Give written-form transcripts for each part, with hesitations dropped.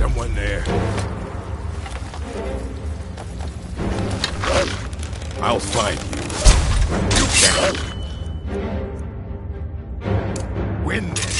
someone there. I'll find you. You can't win this.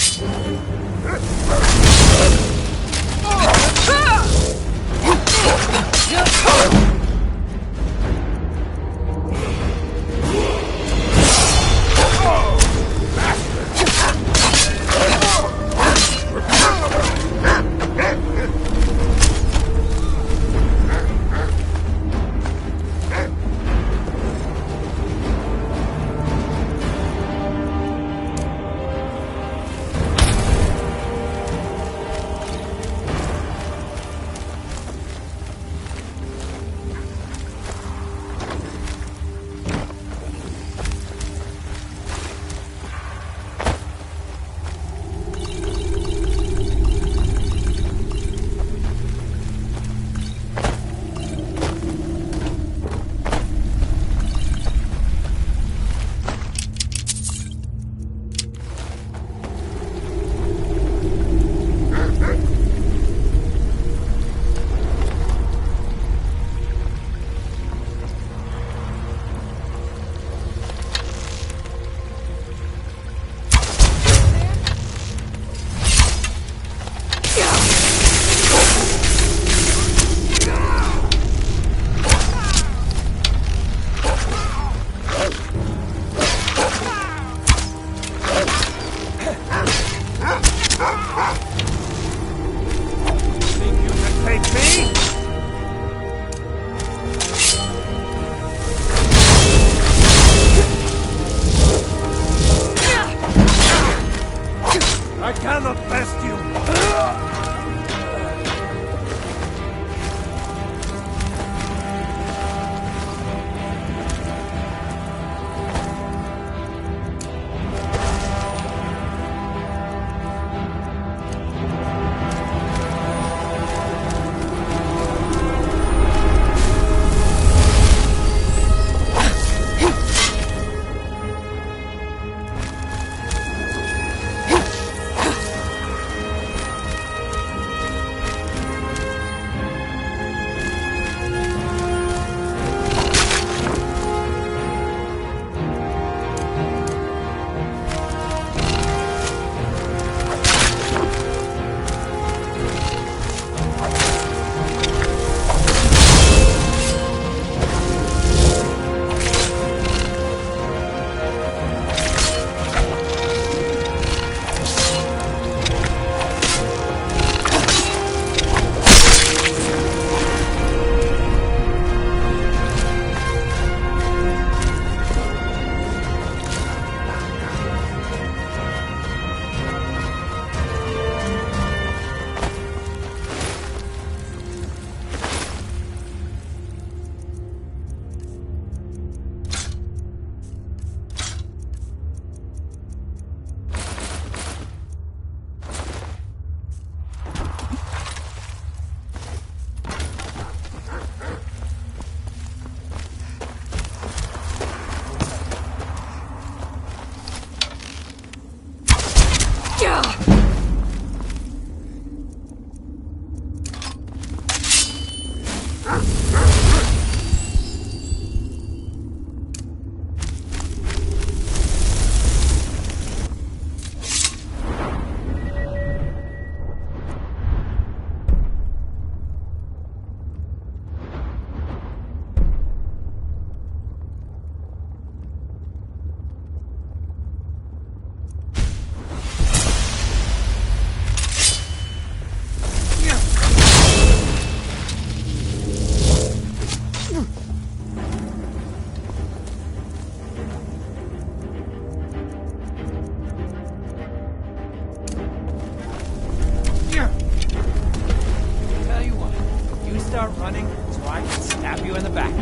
start running so I can stab you in the back.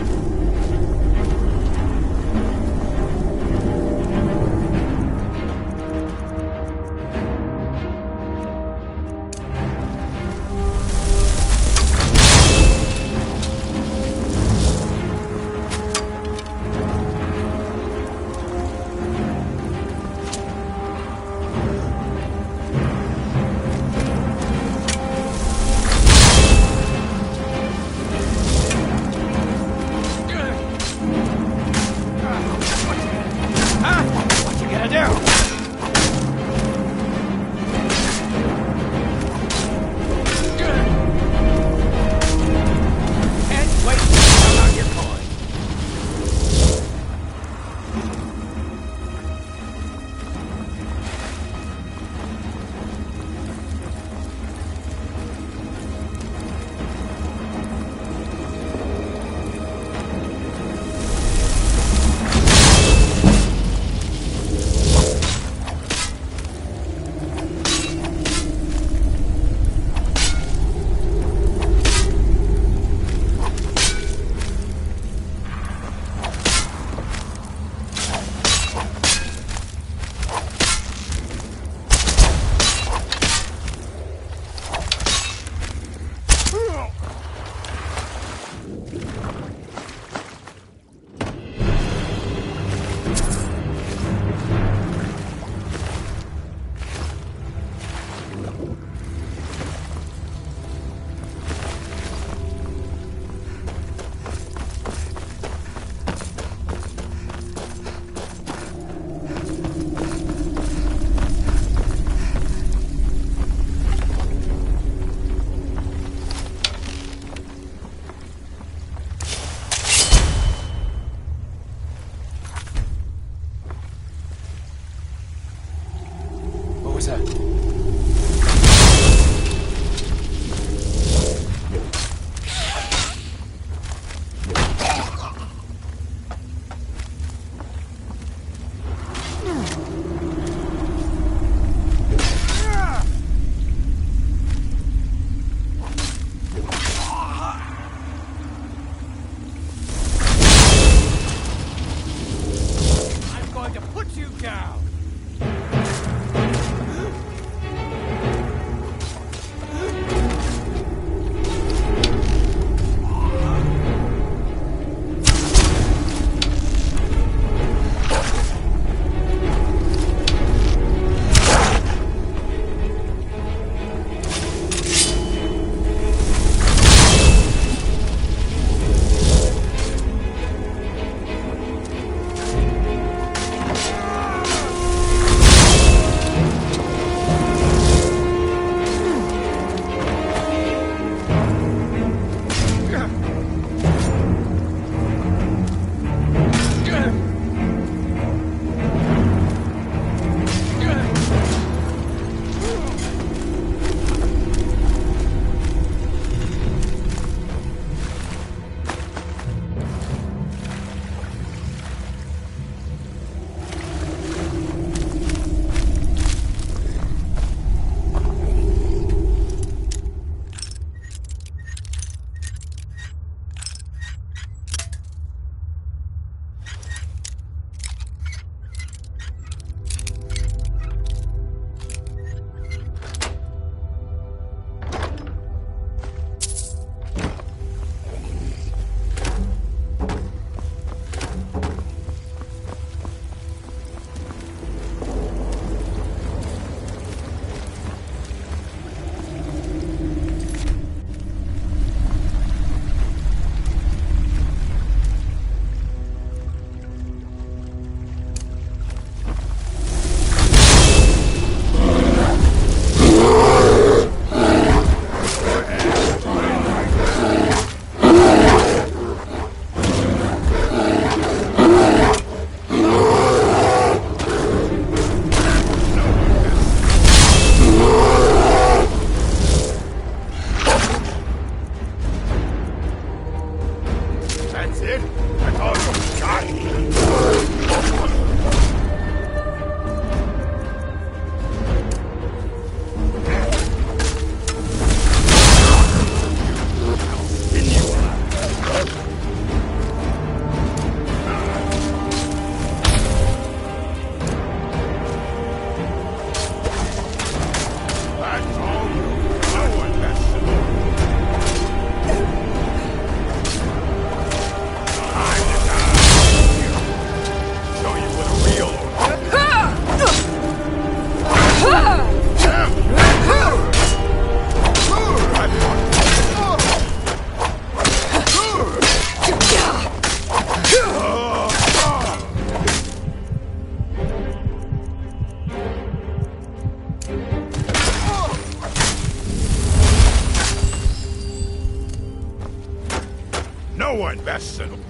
No one bests in...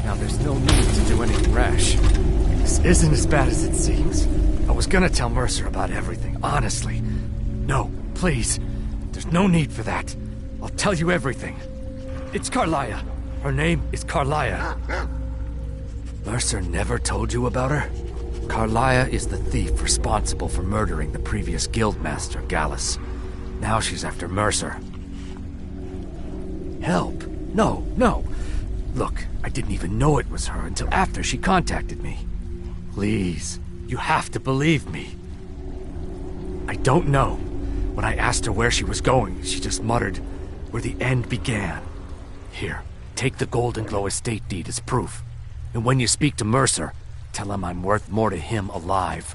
Now there's no need to do anything rash. This isn't as bad as it seems. I was gonna tell Mercer about everything, honestly. No, please. There's no need for that. I'll tell you everything. It's Carlia. Her name is Carlia. Mercer never told you about her? Carlia is the thief responsible for murdering the previous guildmaster, Gallus. Now she's after Mercer. Help? No, no. Look, I didn't even know it was her until after she contacted me. Please, you have to believe me. I don't know. When I asked her where she was going, she just muttered, "Where the end began." Here, take the Golden Glow estate deed as proof. And when you speak to Mercer, tell him I'm worth more to him alive.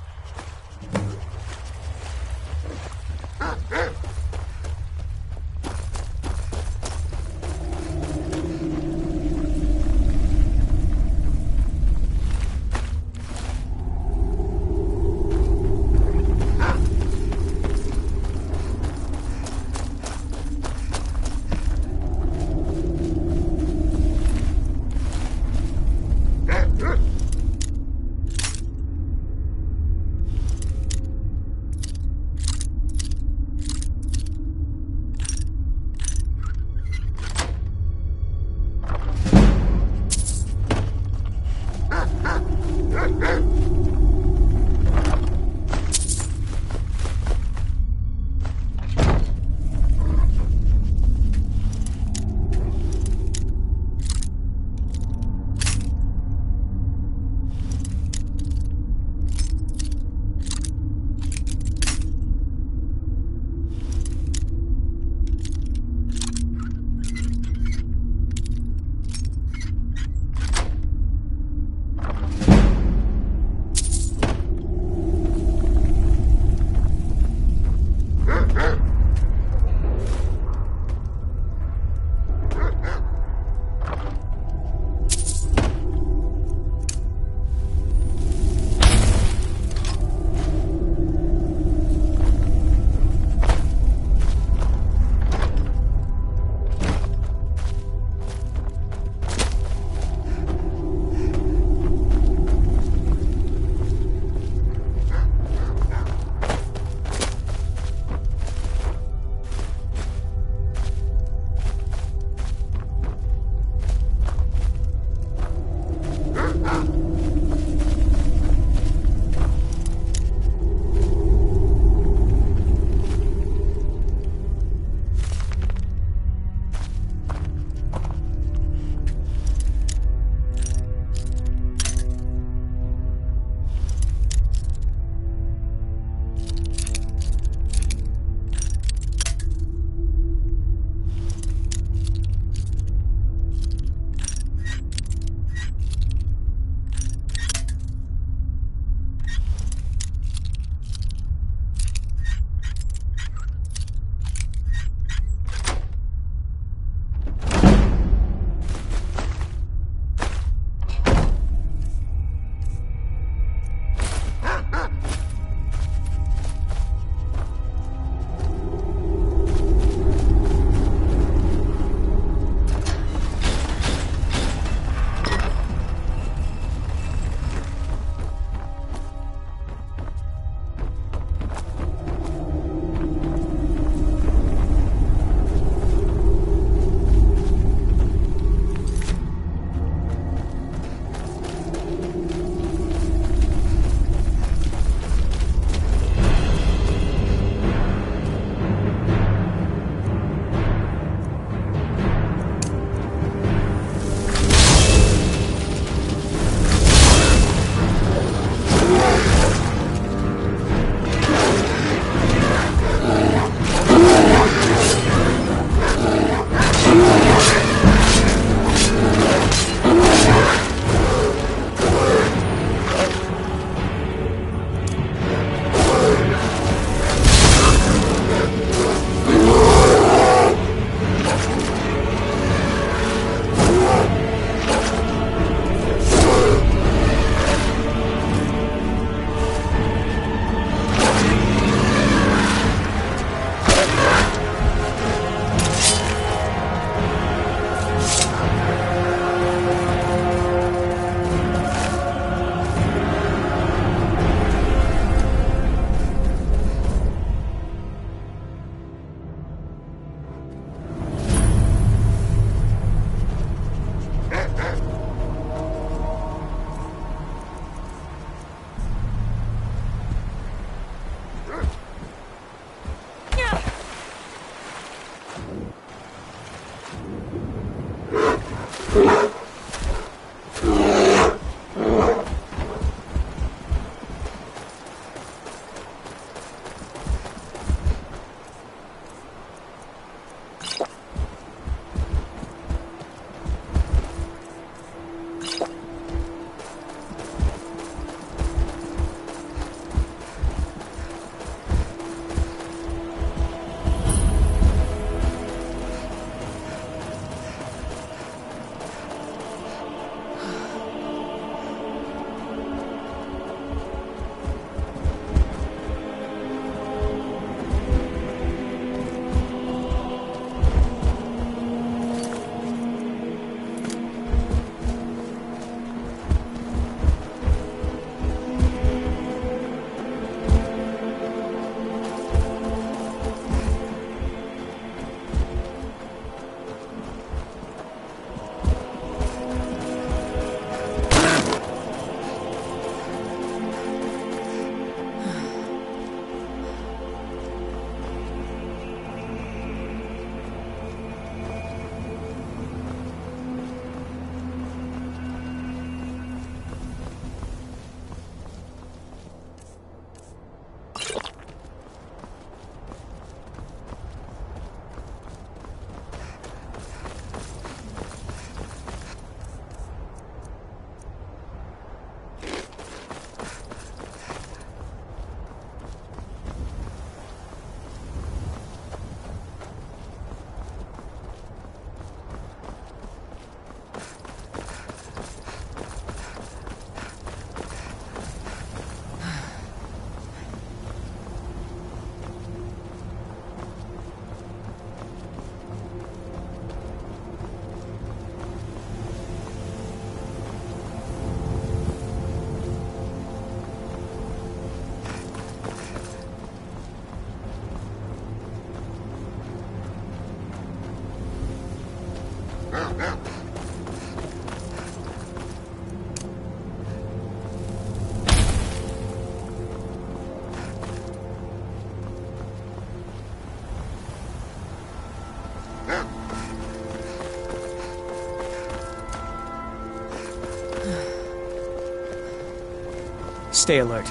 Stay alert.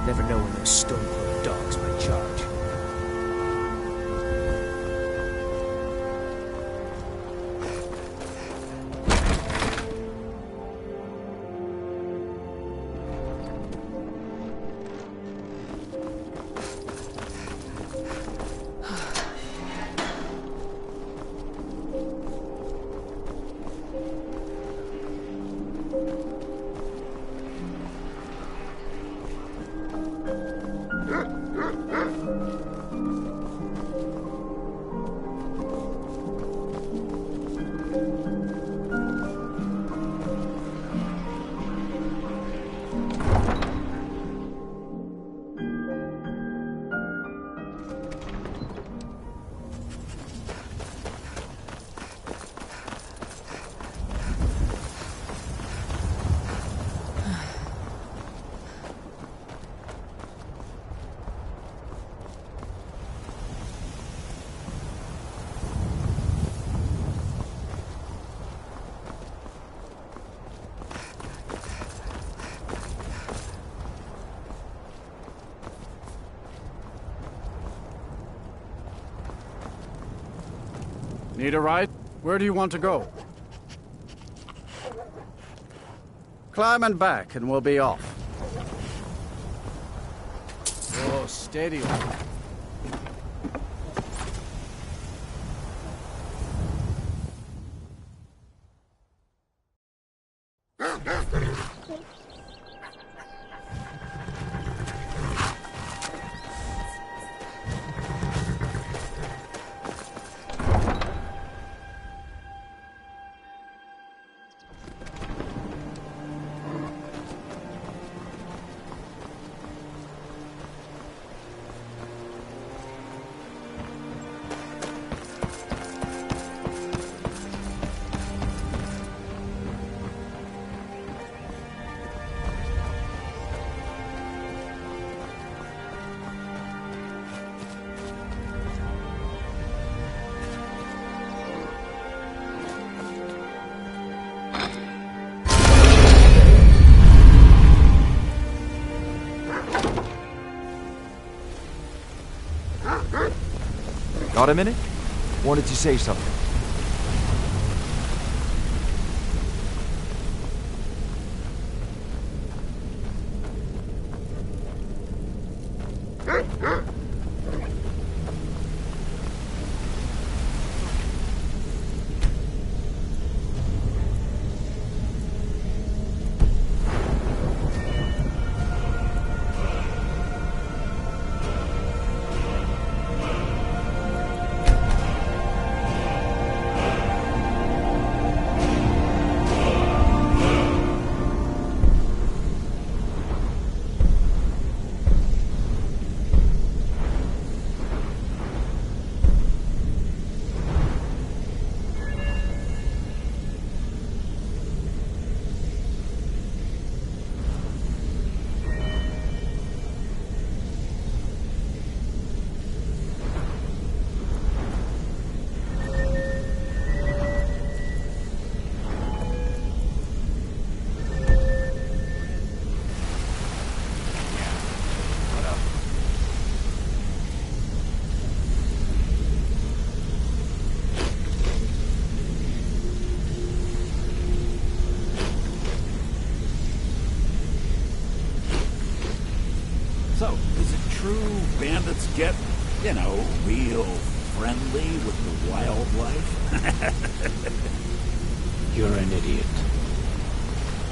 Never know when those stone-cold dogs might charge. Need a ride? Where do you want to go? Climb and back and we'll be off. Oh, steady. Got a minute? Wanted to say something. So, is it true bandits get, real friendly with the wildlife? You're an idiot.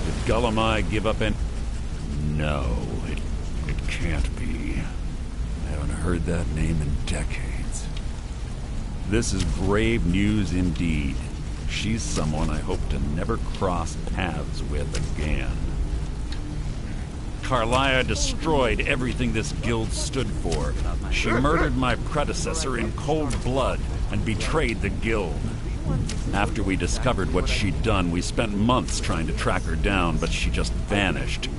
Did Gullumai give up in... No, it can't be. I haven't heard that name in decades. This is grave news indeed. She's someone I hope to never cross paths with again. Carlia destroyed everything this guild stood for. She murdered my predecessor in cold blood and betrayed the guild. After we discovered what she'd done, we spent months trying to track her down, but she just vanished.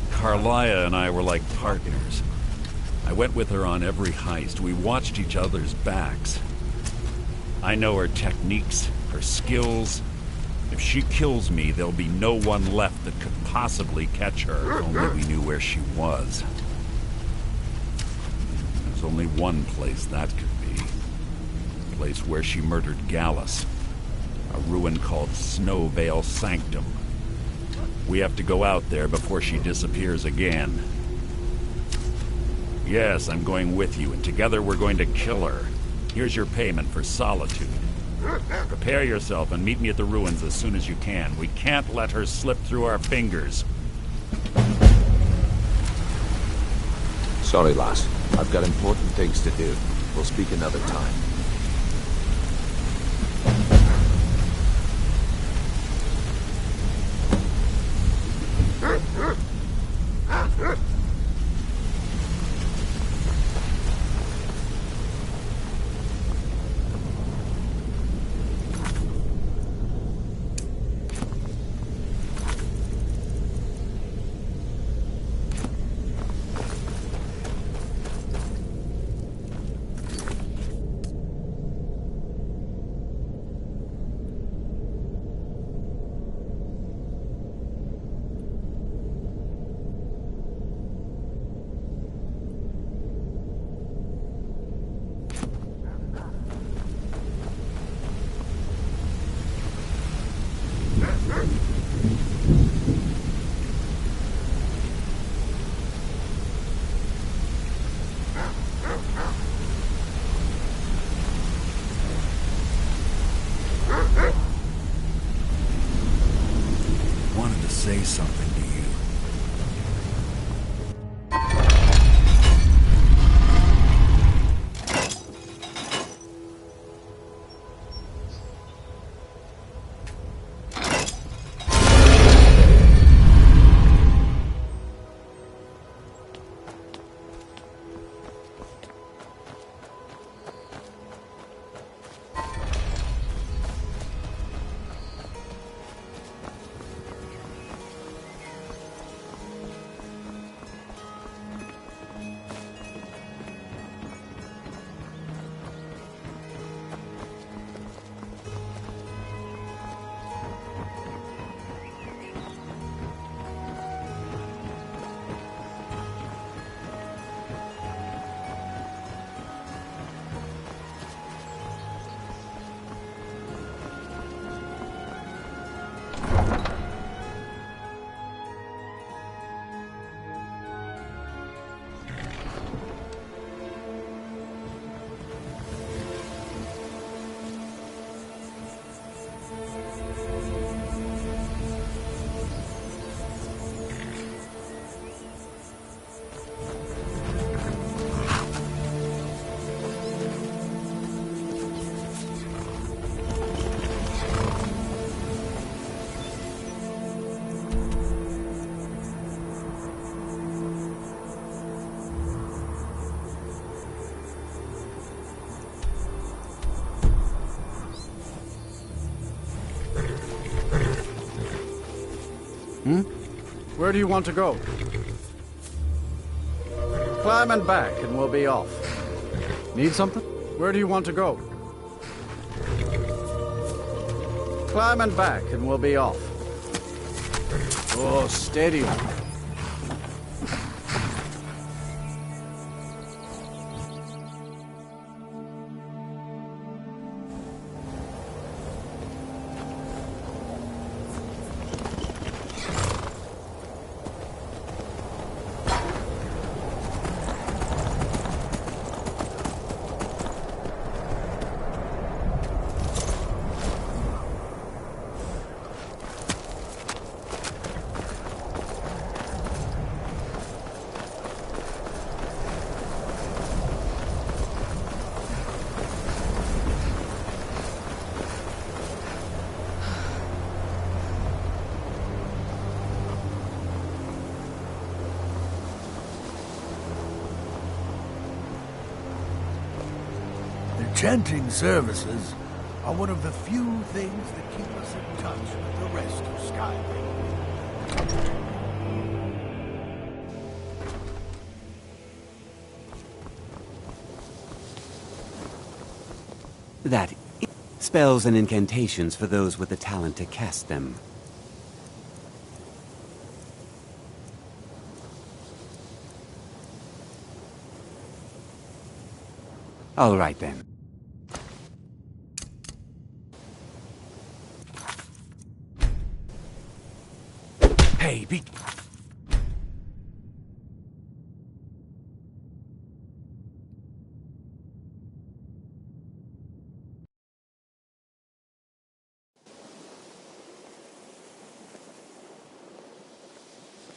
Carlia and I were like partners. I went with her on every heist. We watched each other's backs. I know her techniques, her skills. If she kills me, there'll be no one left that could possibly catch her. If only we knew where she was. There's only one place that could be. The place where she murdered Gallus. A ruin called Snowvale Sanctum. We have to go out there before she disappears again. Yes, I'm going with you, and together we're going to kill her. Here's your payment for solitude. Prepare yourself and meet me at the ruins as soon as you can. We can't let her slip through our fingers. Sorry, lass. I've got important things to do. We'll speak another time. Wanted to say something to you. Where do you want to go? Climb and back, and we'll be off. Need something? Where do you want to go? Climb and back, and we'll be off. Oh, steady. Chanting services are one of the few things that keep us in touch with the rest of Skyrim. That spells and incantations for those with the talent to cast them. All right then. Hey, be...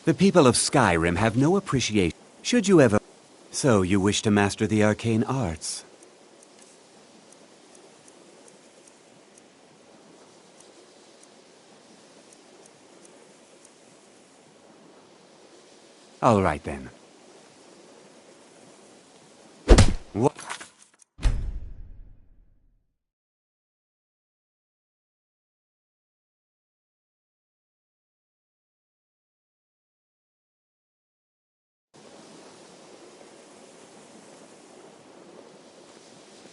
The people of Skyrim have no appreciation. Should you ever... So you wish to master the arcane arts? All right then. What?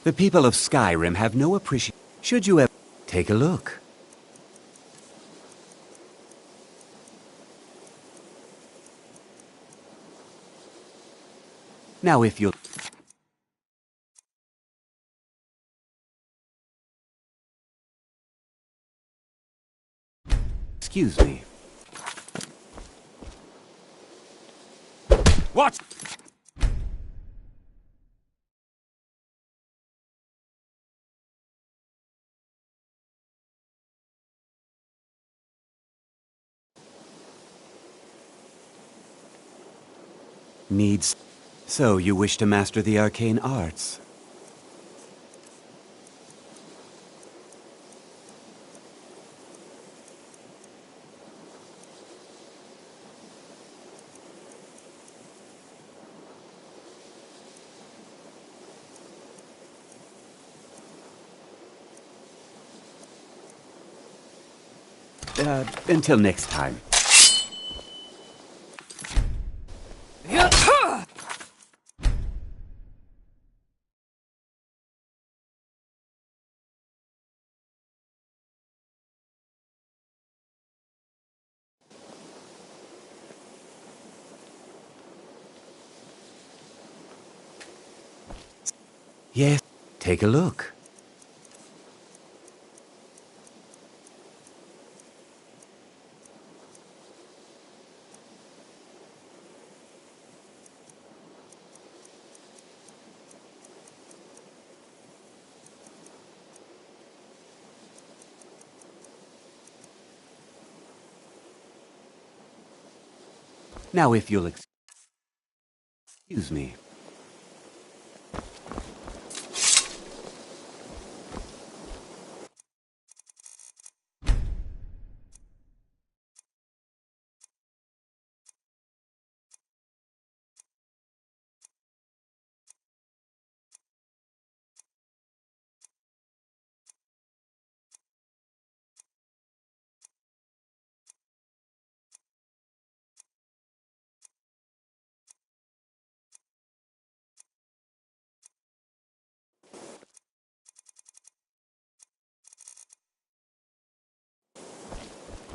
The people of Skyrim have no appreciation. Should you ever... Take a look. Now if you'll... Excuse me. What? Needs... So you wish to master the arcane arts? Until next time. Yes, take a look. Now if you'll excuse me.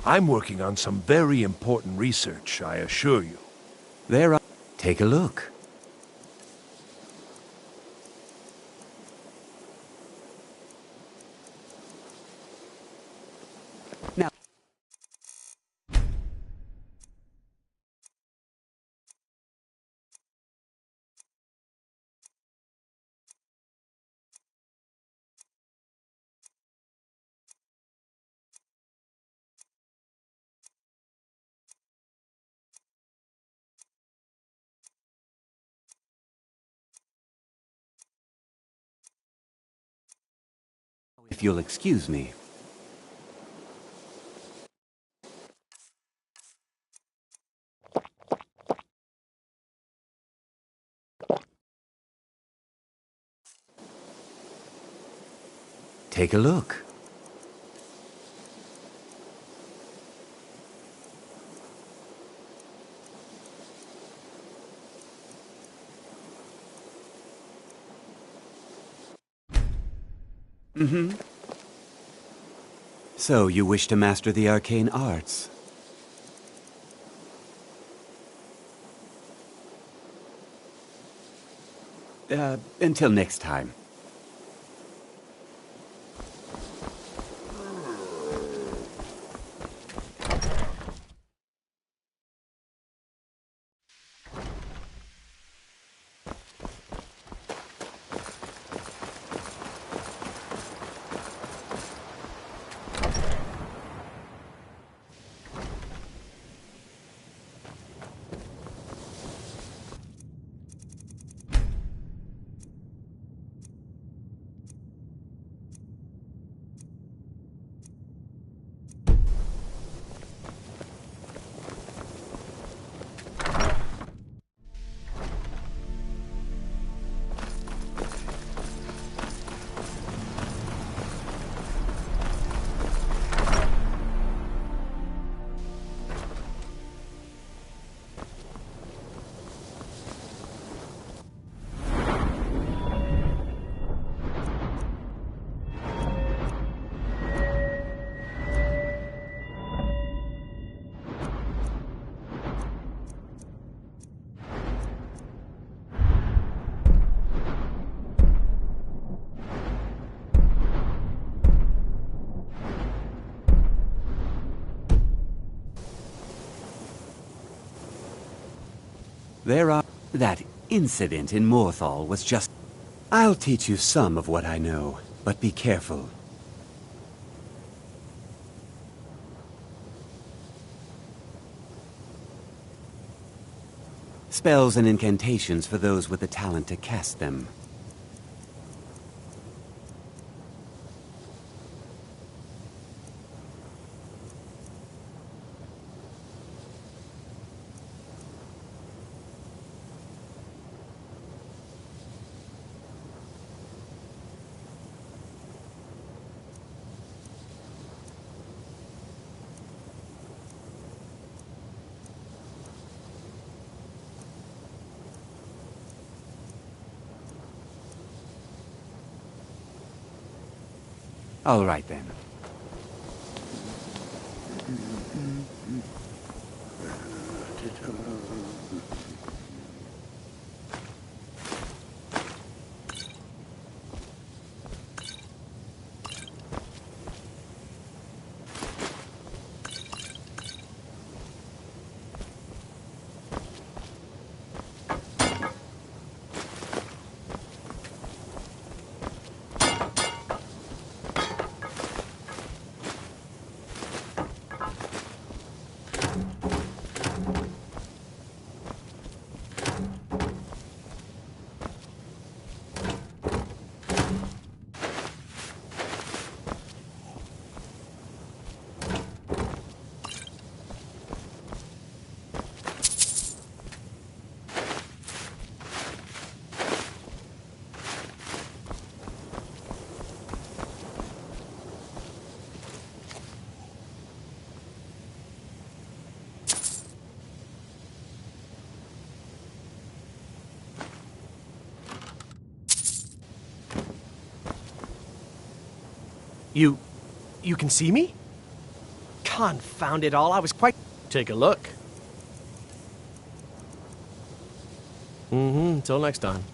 I'm working on some very important research, I assure you. There are... Take a look. Now... If you'll excuse me. Take a look. Mm-hmm. So, you wish to master the arcane arts? Until next time. That incident in Morthal was just... I'll teach you some of what I know, but be careful. Spells and incantations for those with the talent to cast them. All right, then. You can see me? Confound it all, I was quite... Take a look. Until next time.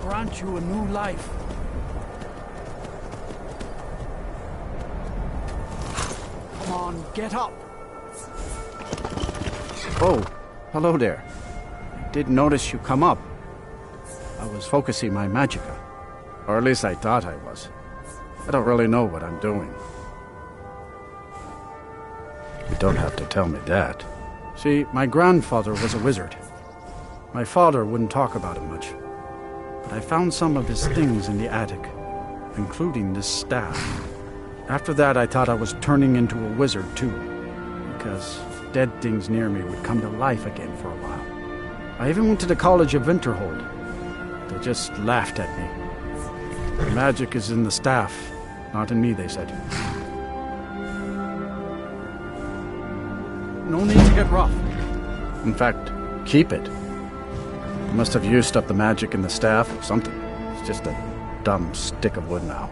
Grant you a new life. Come on, get up. Oh, hello there. I did notice you come up. I was focusing my magicka. Or at least I thought I was. I don't really know what I'm doing. You don't have to tell me that. See, my grandfather was a wizard. My father wouldn't talk about it much. But I found some of his things in the attic, including this staff. After that, I thought I was turning into a wizard, too, because dead things near me would come to life again for a while. I even went to the College of Winterhold. They just laughed at me. The magic is in the staff, not in me, they said. No need to get rough. In fact, keep it. You must have used up the magic in the staff or something. It's just a dumb stick of wood now.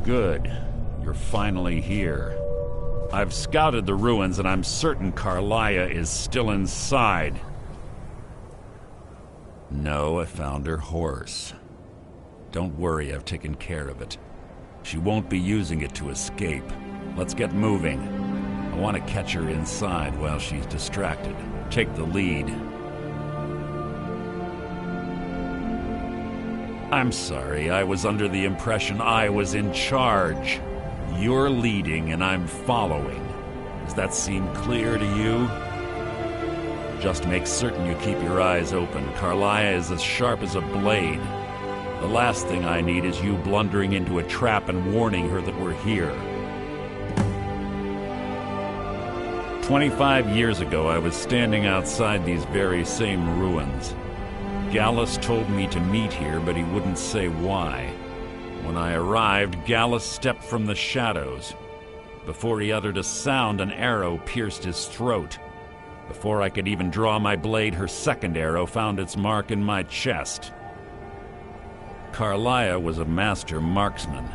Good. You're finally here. I've scouted the ruins and I'm certain Carlia is still inside. No, I found her horse. Don't worry, I've taken care of it. She won't be using it to escape. Let's get moving. I want to catch her inside while she's distracted. Take the lead. I'm sorry, I was under the impression I was in charge. You're leading and I'm following. Does that seem clear to you? Just make certain you keep your eyes open. Carlia is as sharp as a blade. The last thing I need is you blundering into a trap and warning her that we're here. 25 years ago, I was standing outside these very same ruins. Gallus told me to meet here, but he wouldn't say why. When I arrived, Gallus stepped from the shadows. Before he uttered a sound, an arrow pierced his throat. Before I could even draw my blade, her second arrow found its mark in my chest. Carlia was a master marksman,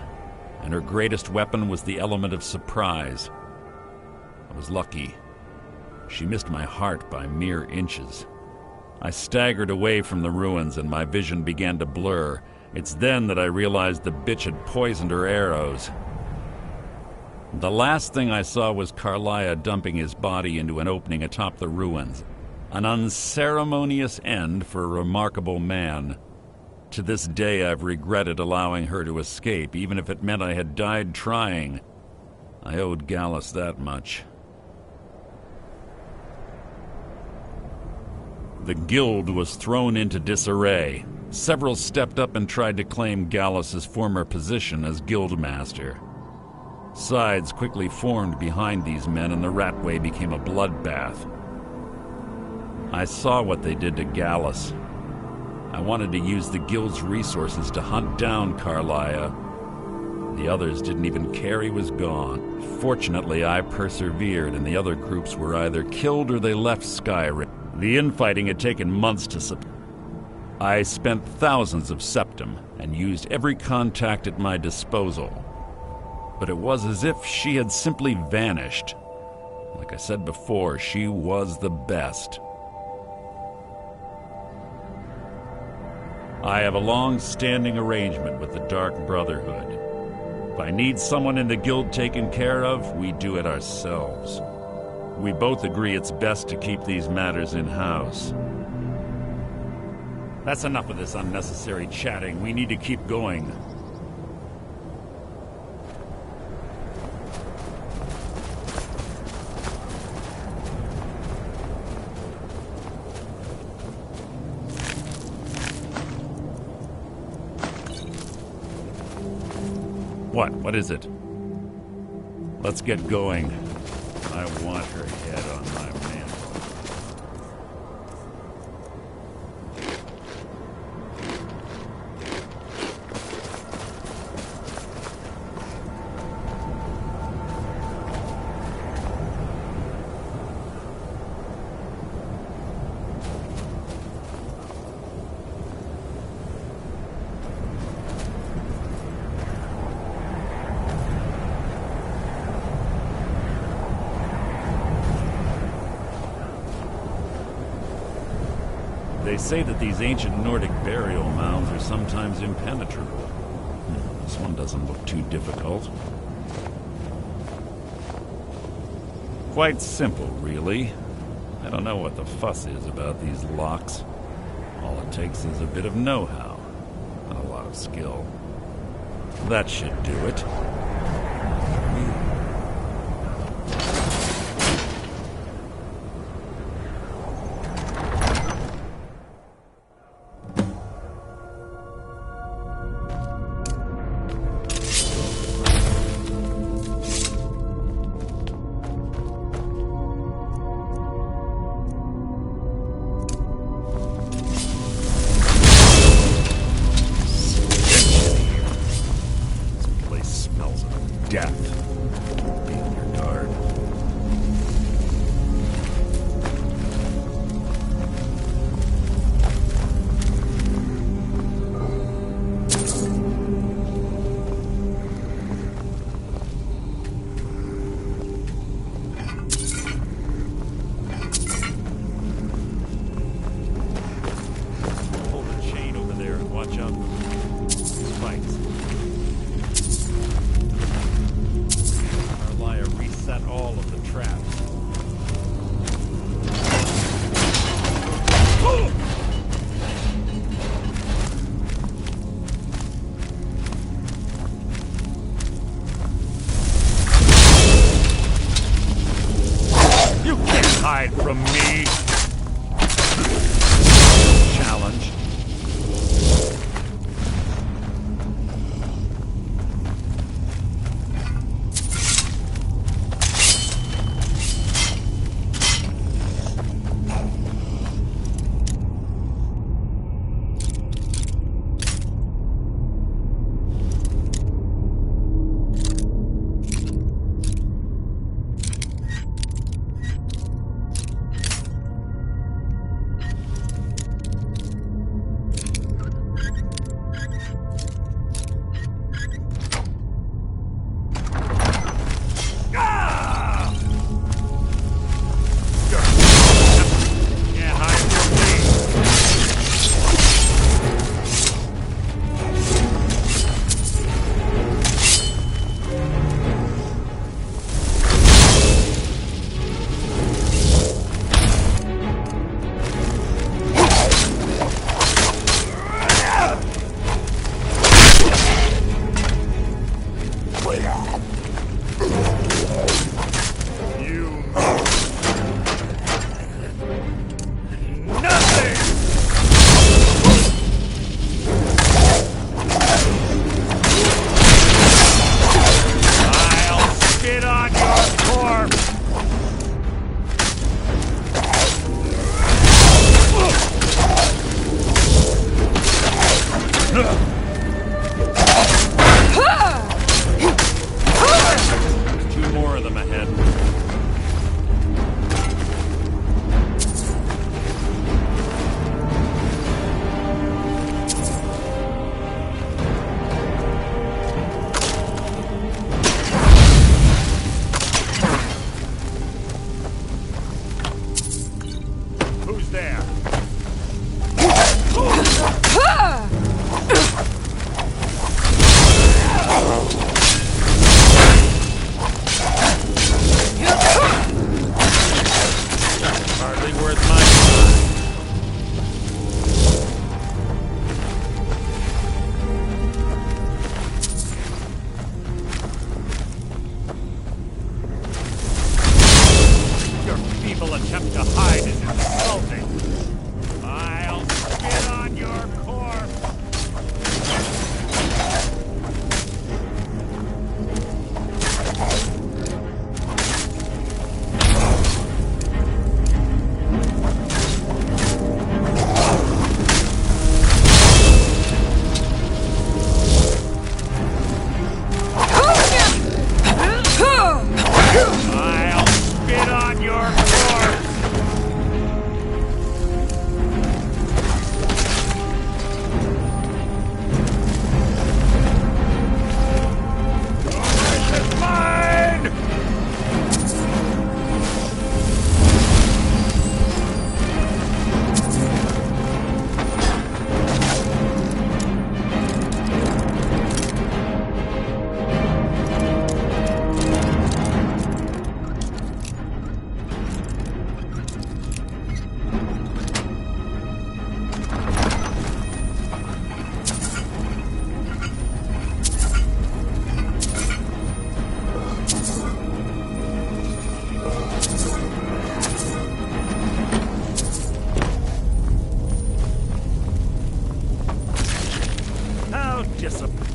and her greatest weapon was the element of surprise. I was lucky. She missed my heart by mere inches. I staggered away from the ruins and my vision began to blur. It's then that I realized the bitch had poisoned her arrows. The last thing I saw was Carlia dumping his body into an opening atop the ruins. An unceremonious end for a remarkable man. To this day I've regretted allowing her to escape, even if it meant I had died trying. I owed Gallus that much. The guild was thrown into disarray. Several stepped up and tried to claim Gallus's former position as guildmaster. Sides quickly formed behind these men and the Ratway became a bloodbath. I saw what they did to Gallus. I wanted to use the guild's resources to hunt down Carlia. The others didn't even care he was gone. Fortunately, I persevered and the other groups were either killed or they left Skyrim. The infighting had taken months to subside. I spent thousands of septum and used every contact at my disposal. But it was as if she had simply vanished. Like I said before, she was the best. I have a long-standing arrangement with the Dark Brotherhood. If I need someone in the guild taken care of, we do it ourselves. We both agree it's best to keep these matters in-house. That's enough of this unnecessary chatting. We need to keep going. What? What is it? Let's get going. I want her head on my mantle. They say that these ancient Nordic burial mounds are sometimes impenetrable. This one doesn't look too difficult. Quite simple, really. I don't know what the fuss is about these locks. All it takes is a bit of know-how, and a lot of skill. That should do it. Death. Be on your guard. Hold the chain over there and watch out for spikes. Reset all of the traps. You can't hide from me. Challenge.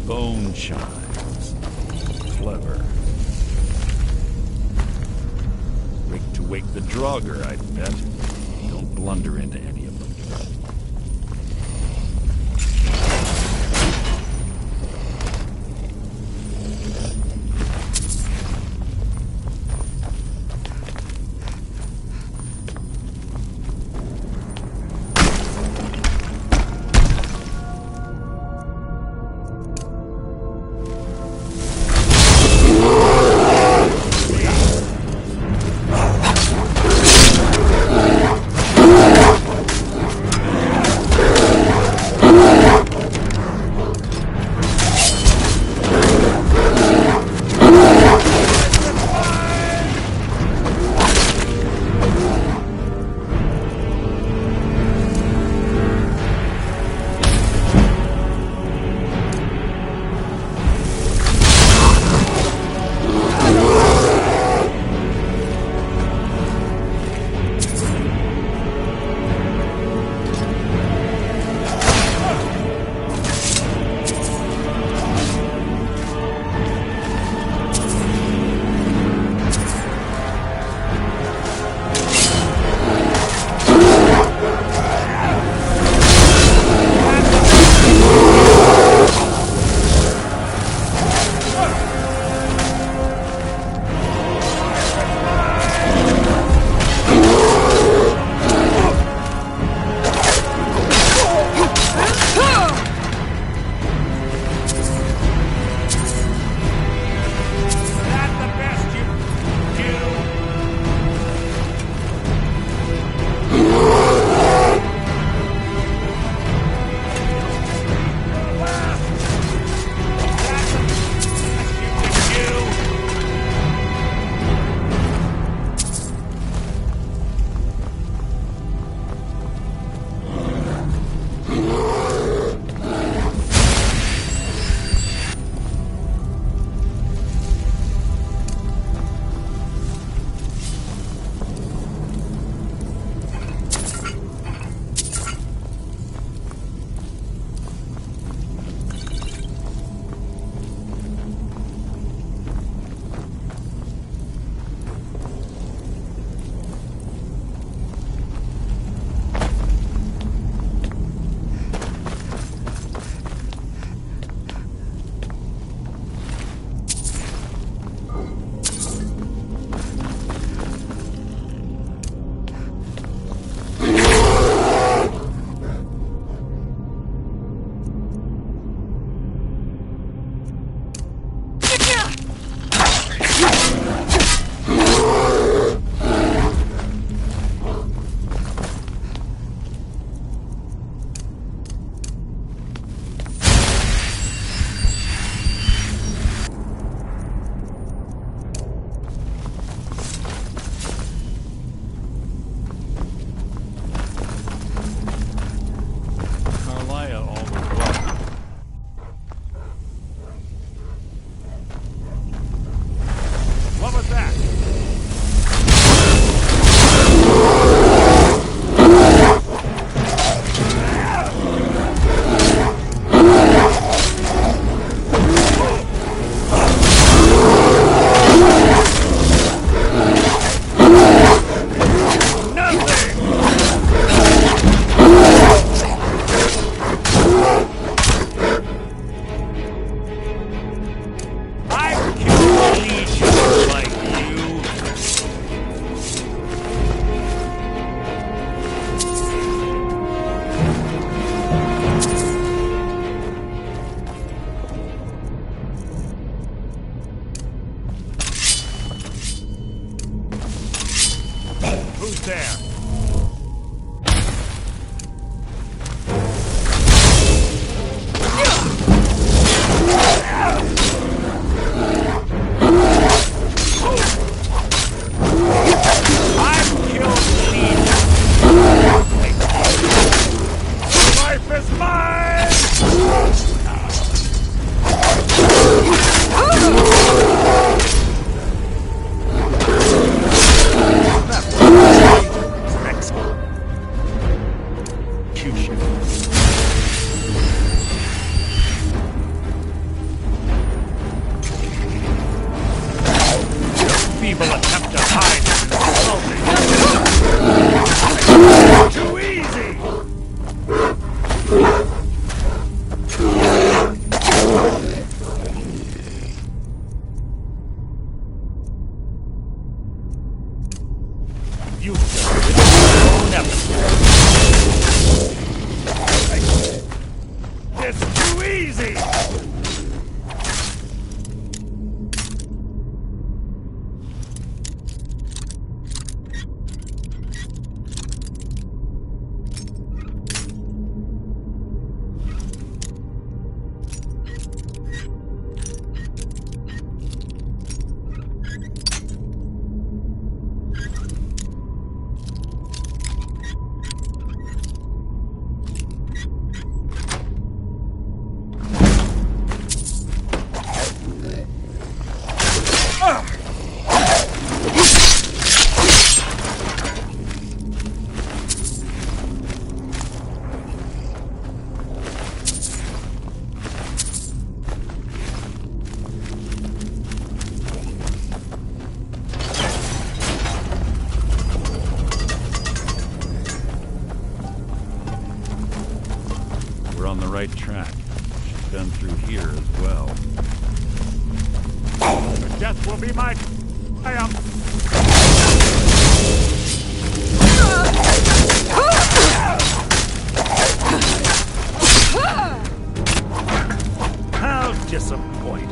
Bone chimes. Clever. Rigged to wake the Draugr, I'd bet. Don't blunder into any of them. Who's there? Feeble attempt to hide is insulting. Too easy! You It's too easy! We're on the right track. She's been through here as well. Her death will be my triumph! How disappointing.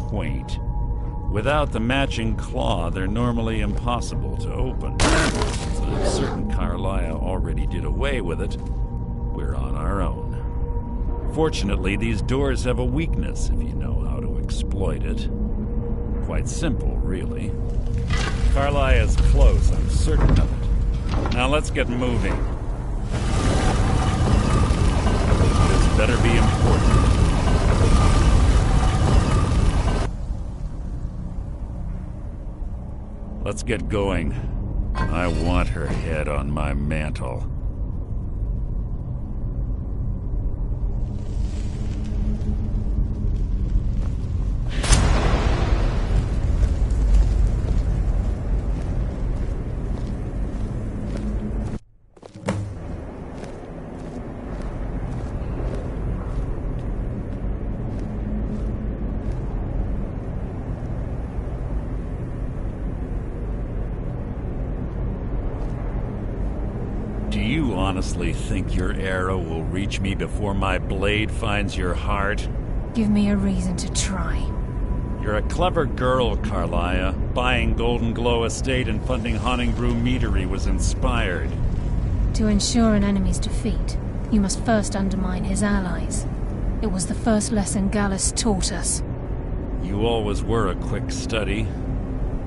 quaint. Without the matching claw, they're normally impossible to open. So if certain Carlia already did away with it, we're on our own. Fortunately, these doors have a weakness if you know how to exploit it. Quite simple, really. Carlia's close, I'm certain of it. Now let's get moving. This better be important. Let's get going. I want her head on my mantle. Do you honestly think your arrow will reach me before my blade finds your heart? Give me a reason to try. You're a clever girl, Carlia. Buying Golden Glow Estate and funding Honningbrew Meadery was inspired. To ensure an enemy's defeat, you must first undermine his allies. It was the first lesson Gallus taught us. You always were a quick study.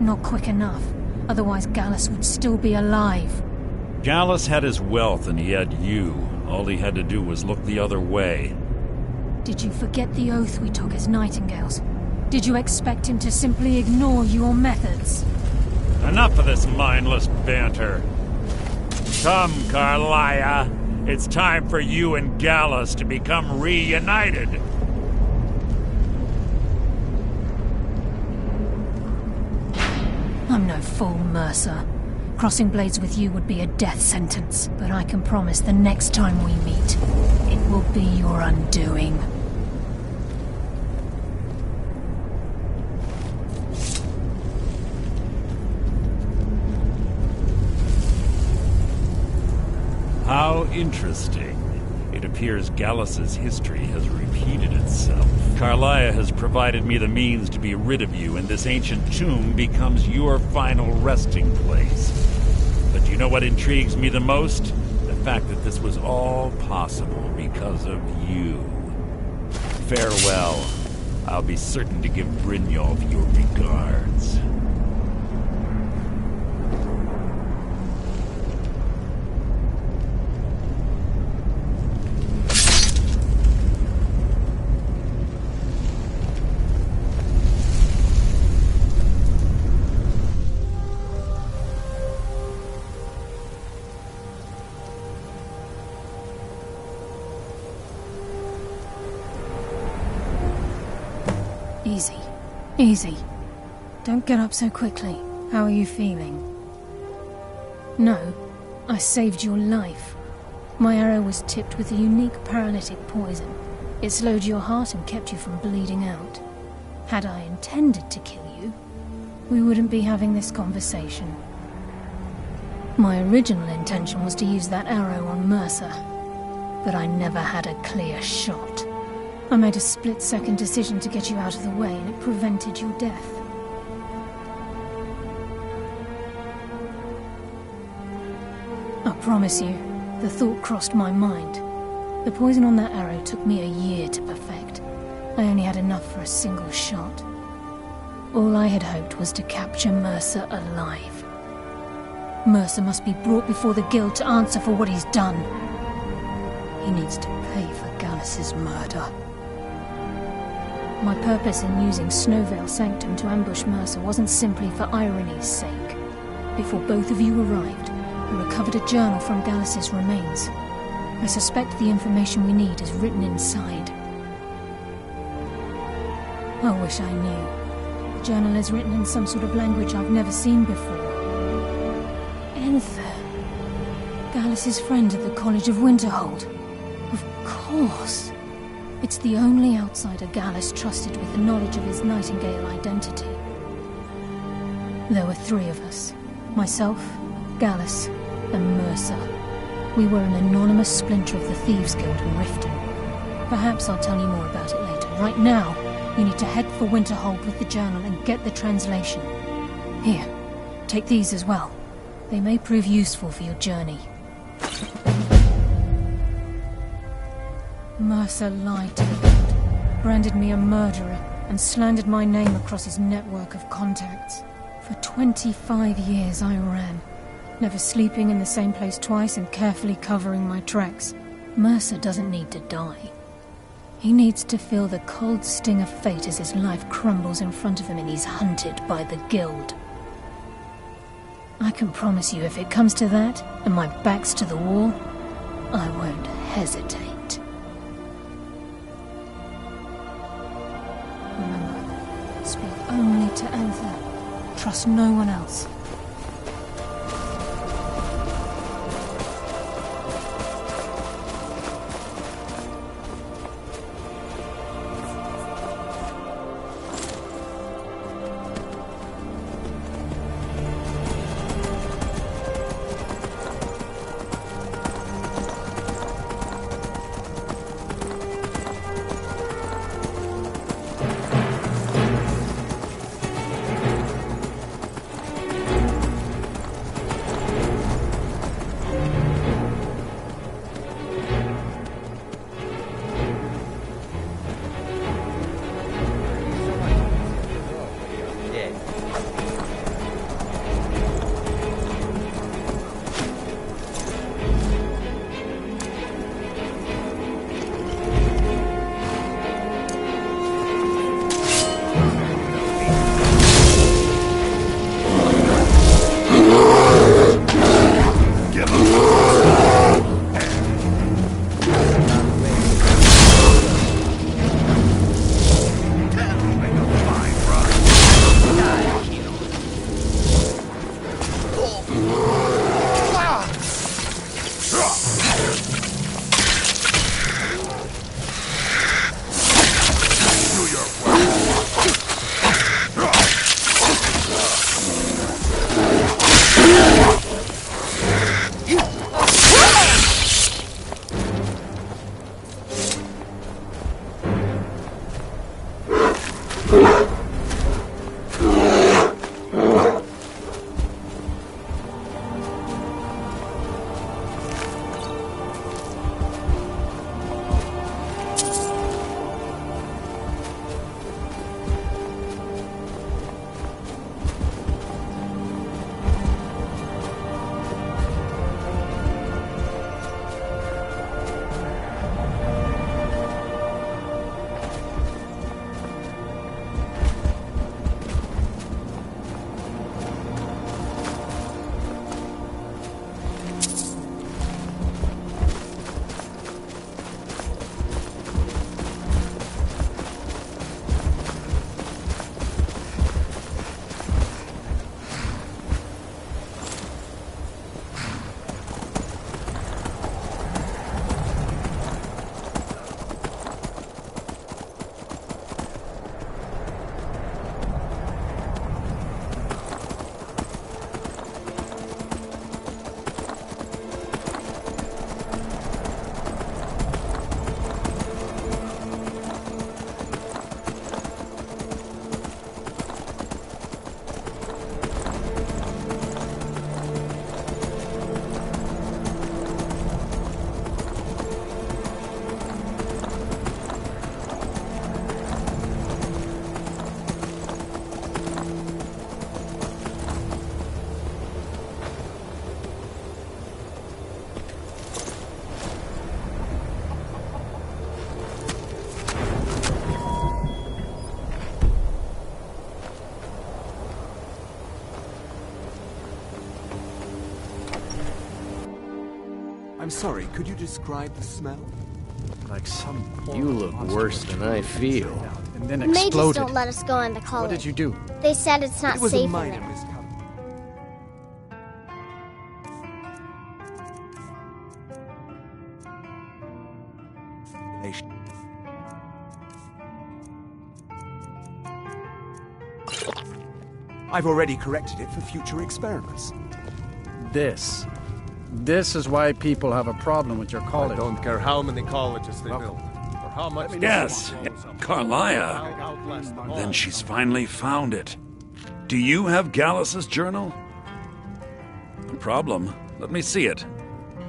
Not quick enough. Otherwise Gallus would still be alive. Gallus had his wealth and he had you. All he had to do was look the other way. Did you forget the oath we took as Nightingales? Did you expect him to simply ignore your methods? Enough of this mindless banter. Come, Carlia. It's time for you and Gallus to become reunited. I'm no fool, Mercer. Crossing blades with you would be a death sentence, but I can promise the next time we meet, it will be your undoing. How interesting. It appears Gallus's history has repeated itself. Carlia has provided me the means to be rid of you, and this ancient tomb becomes your final resting place. But you know what intrigues me the most? The fact that this was all possible because of you. Farewell. I'll be certain to give Brynjolf your regards. Easy. Easy. Don't get up so quickly. How are you feeling? No, I saved your life. My arrow was tipped with a unique paralytic poison. It slowed your heart and kept you from bleeding out. Had I intended to kill you, we wouldn't be having this conversation. My original intention was to use that arrow on Mercer, but I never had a clear shot. I made a split-second decision to get you out of the way, and it prevented your death. I promise you, the thought crossed my mind. The poison on that arrow took me a year to perfect. I only had enough for a single shot. All I had hoped was to capture Mercer alive. Mercer must be brought before the Guild to answer for what he's done. He needs to pay for Gallus's murder. My purpose in using Snowvale Sanctum to ambush Mercer wasn't simply for irony's sake. Before both of you arrived, I recovered a journal from Gallus's remains. I suspect the information we need is written inside. I wish I knew. The journal is written in some sort of language I've never seen before. Enther. Gallus's friend at the College of Winterhold. Of course. It's the only outsider Gallus trusted with the knowledge of his Nightingale identity. There were three of us. Myself, Gallus, and Mercer. We were an anonymous splinter of the Thieves Guild in Riften. Perhaps I'll tell you more about it later. Right now, You need to head for Winterhold with the journal and get the translation. Here, take these as well. They may prove useful for your journey. Mercer lied to the Guild, branded me a murderer, and slandered my name across his network of contacts. For 25 years I ran, never sleeping in the same place twice and carefully covering my tracks. Mercer doesn't need to die. He needs to feel the cold sting of fate as his life crumbles in front of him and he's hunted by the Guild. I can promise you if it comes to that, and my back's to the wall, I won't hesitate. Remember, speak only to Anther. Trust no one else. I'm sorry, could you describe the smell? Like some You look worse than I feel. and then The mages exploded. don't let us go into college. What did you do? They said it's not It was safe a in minor there. miscalculation. I've already corrected it for future experiments. This is why people have a problem with your college. I don't care how many colleges they build, or Yes, Carlia. Then she's finally found it. Do you have Gallus's journal? No problem. Let me see it.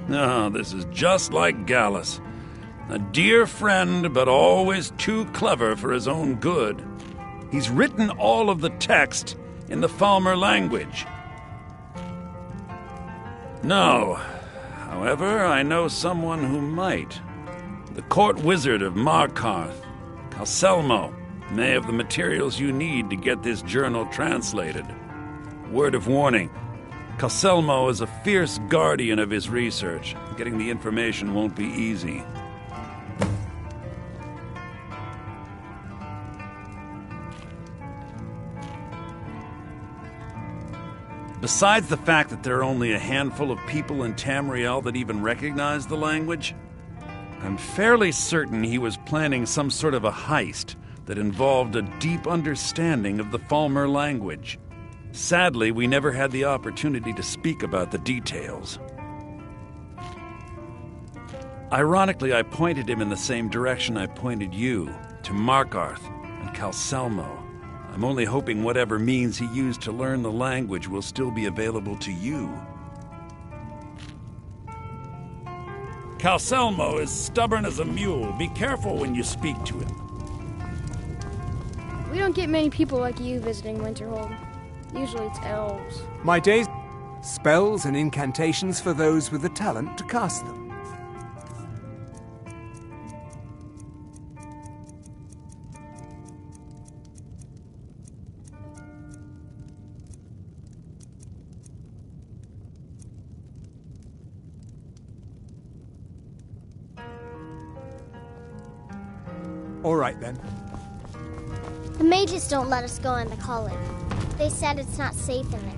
Oh, this is just like Gallus. A dear friend, but always too clever for his own good. He's written all of the text in the Falmer language. No. However, I know someone who might. The court wizard of Markarth, Calselmo, may have the materials you need to get this journal translated. Word of warning. Calselmo is a fierce guardian of his research. Getting the information won't be easy. Besides the fact that there are only a handful of people in Tamriel that even recognize the language, I'm fairly certain he was planning some sort of a heist that involved a deep understanding of the Falmer language. Sadly, we never had the opportunity to speak about the details. Ironically, I pointed him in the same direction I pointed you, to Markarth and Calselmo. I'm only hoping whatever means he used to learn the language will still be available to you. Calselmo is stubborn as a mule. Be careful when you speak to him. We don't get many people like you visiting Winterhold. Usually it's elves. My days... spells and incantations for those with the talent to cast them. All right, then. The mages don't let us go in the college. They said it's not safe in there.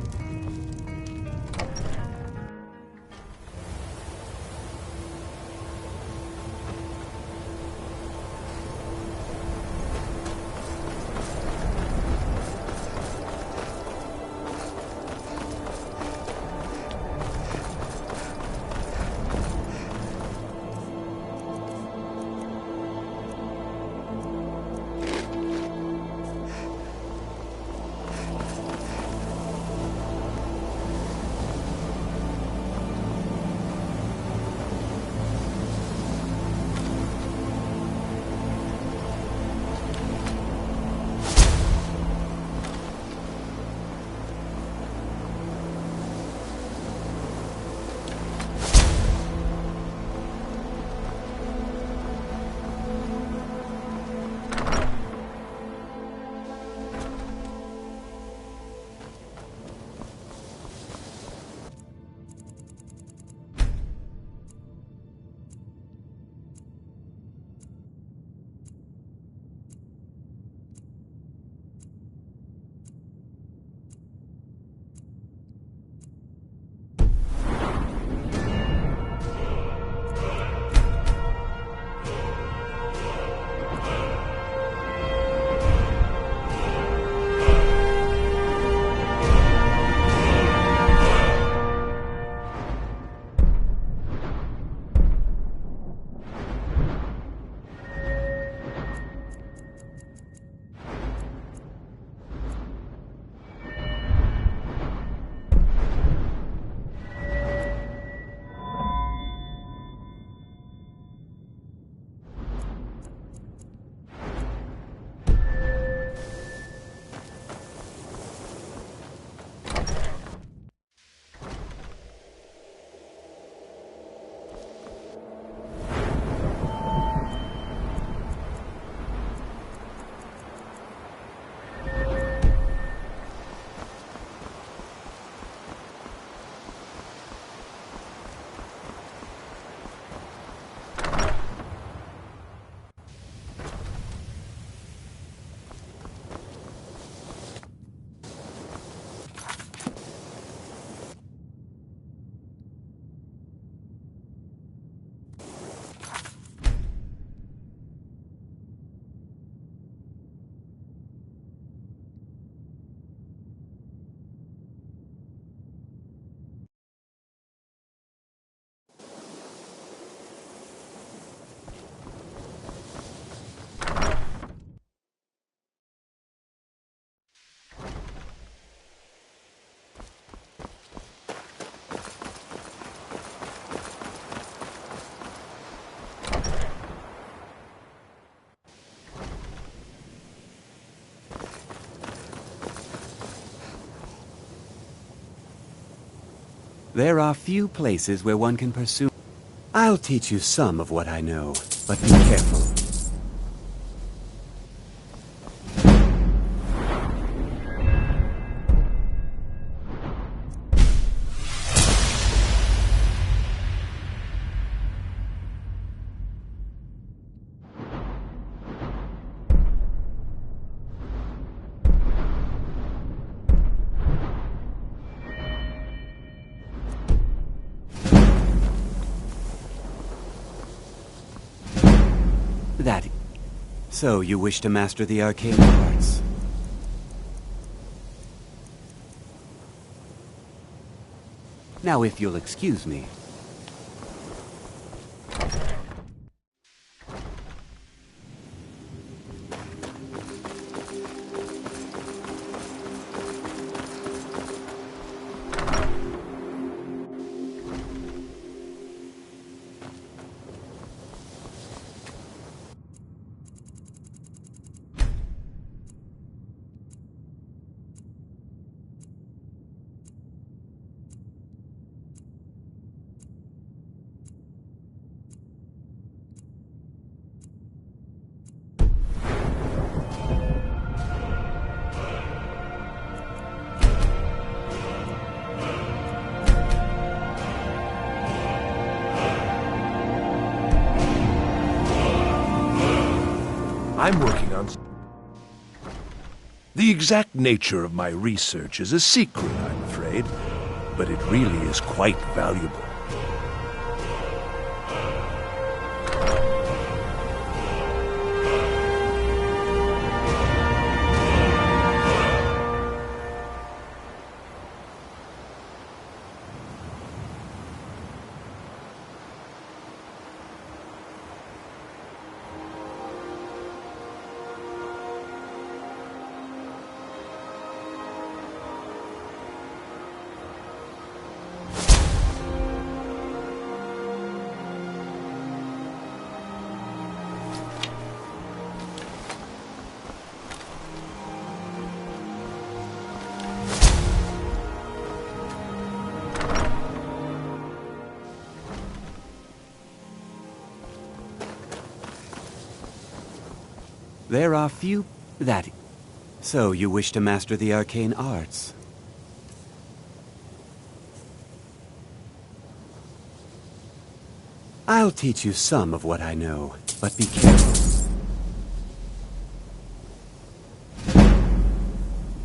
There are few places where one can pursue. I'll teach you some of what I know, but be careful. That... So, you wish to master the arcane arts? Now, if you'll excuse me. I'm working on... The exact nature of my research is a secret, I'm afraid, but it really is quite valuable. There are few... that... So, you wish to master the arcane arts? I'll teach you some of what I know, but be careful.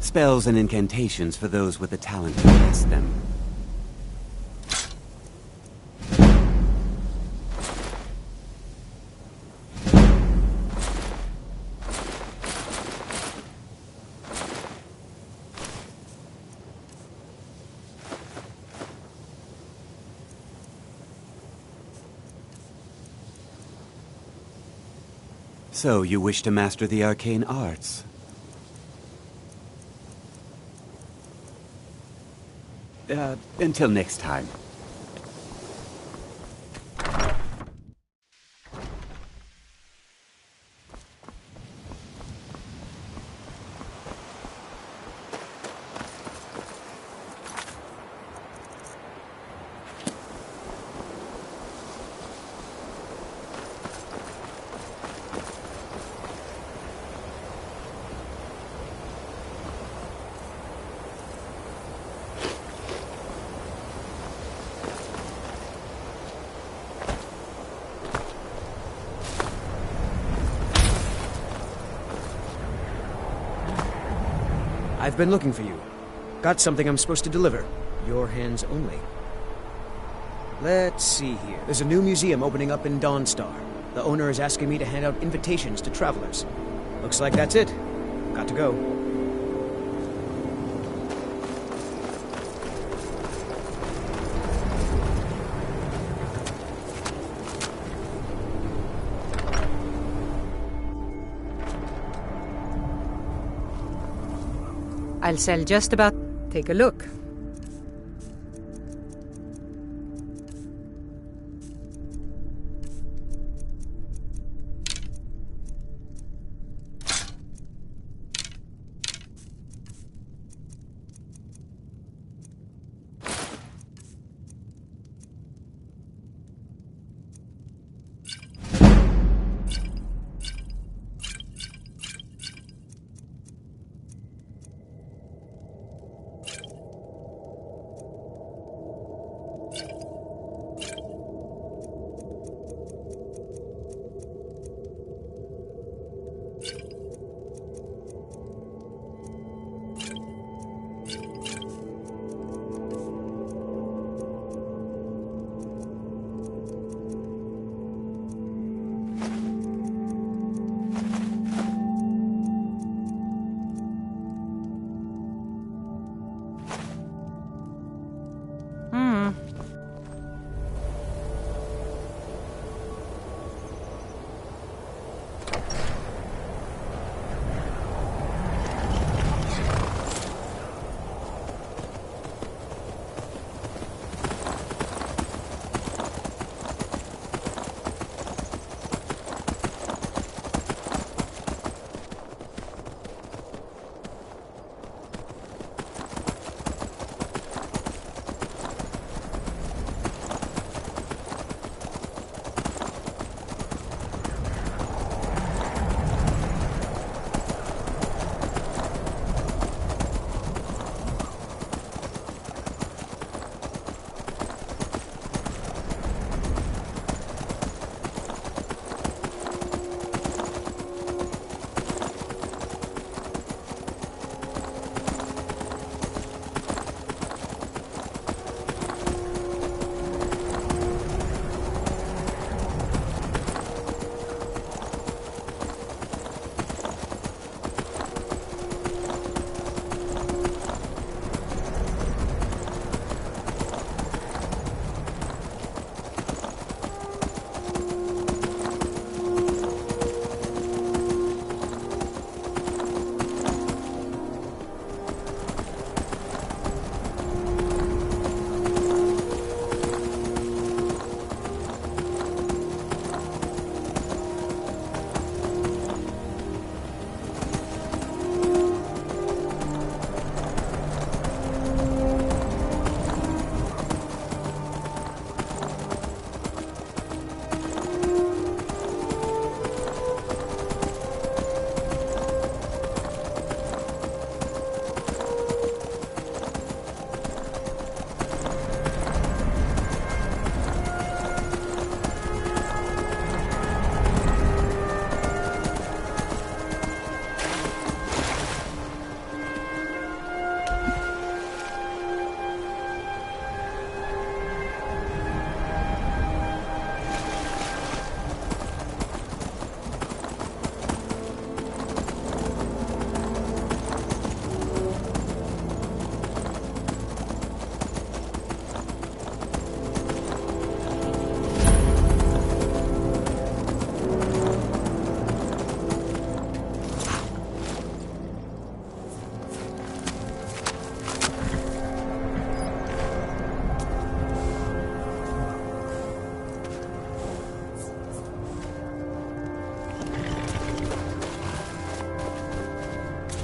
Spells and incantations for those with the talent to cast them. So, you wish to master the arcane arts? Until next time. I've been looking for you. Got something I'm supposed to deliver. Your hands only. Let's see here. There's a new museum opening up in Dawnstar. The owner is asking me to hand out invitations to travelers. Looks like that's it. Got to go. I'll sell just about... Take a look.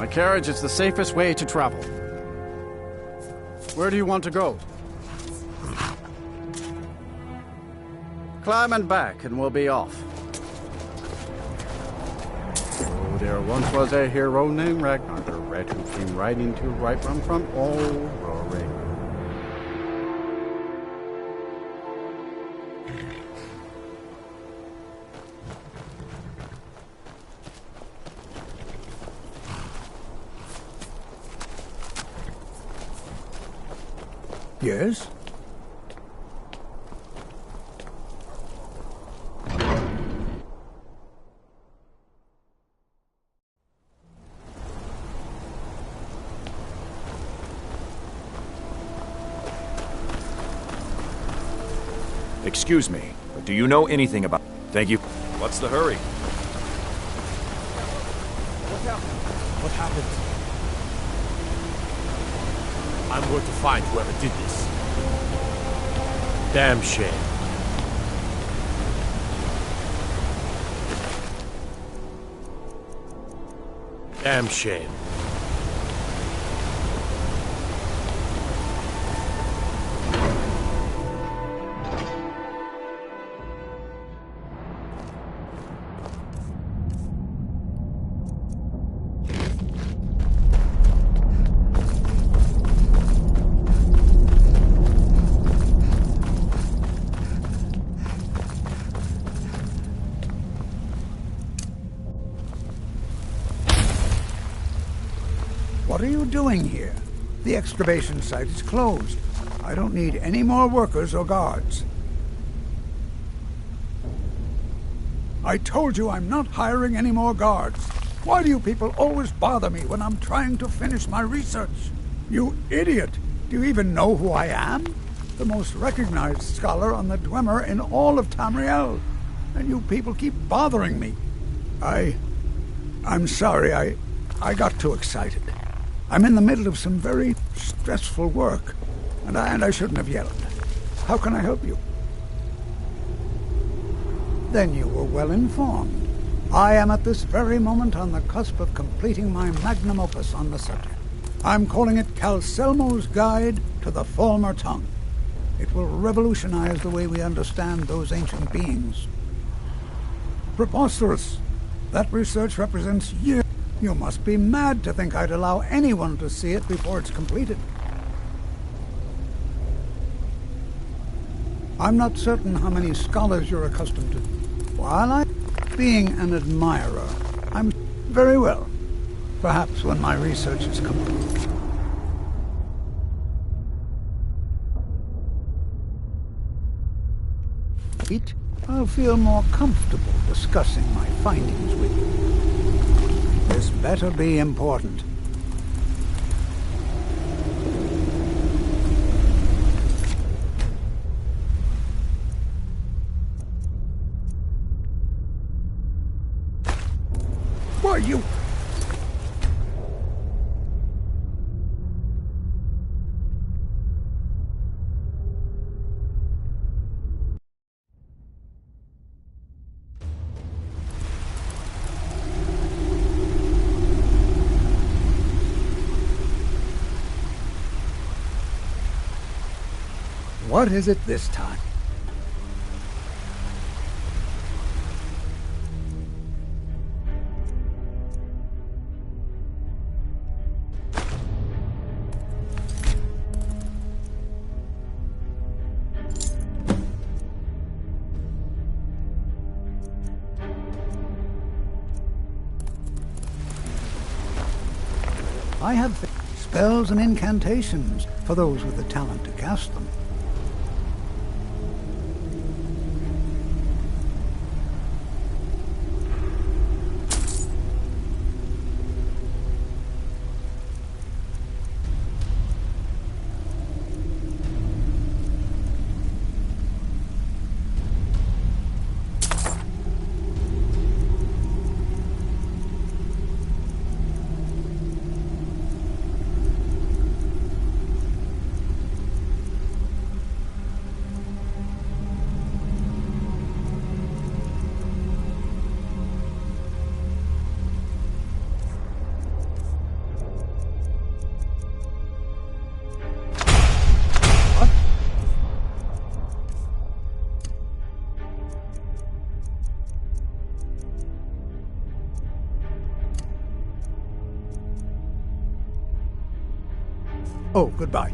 My carriage is the safest way to travel. Where do you want to go? Climb and back, and we'll be off. Oh, there once was a hero named Ragnar the Red who came riding to Whiterun from old Rory. Yes? Excuse me, but do you know anything about... Thank you. What's the hurry? What happened? I'm going to find whoever did this. Damn shame. Damn shame. What are you doing here? The excavation site is closed. I don't need any more workers or guards. I told you I'm not hiring any more guards. Why do you people always bother me when I'm trying to finish my research? You idiot! Do you even know who I am? The most recognized scholar on the Dwemer in all of Tamriel. And you people keep bothering me. I'm sorry, I got too excited. I'm in the middle of some very stressful work, and I shouldn't have yelled. How can I help you? Then you were well informed. I am at this very moment on the cusp of completing my magnum opus on the subject. I'm calling it Calcelmo's Guide to the Falmer Tongue. It will revolutionize the way we understand those ancient beings. Preposterous! That research represents years. You must be mad to think I'd allow anyone to see it before it's completed. I'm not certain how many scholars you're accustomed to. While I'm being an admirer, I'm very well. Perhaps when my research is complete. I'll feel more comfortable discussing my findings with you. This better be important. Why, you... What is it this time? I have spells and incantations for those with the talent to cast them. Oh, goodbye.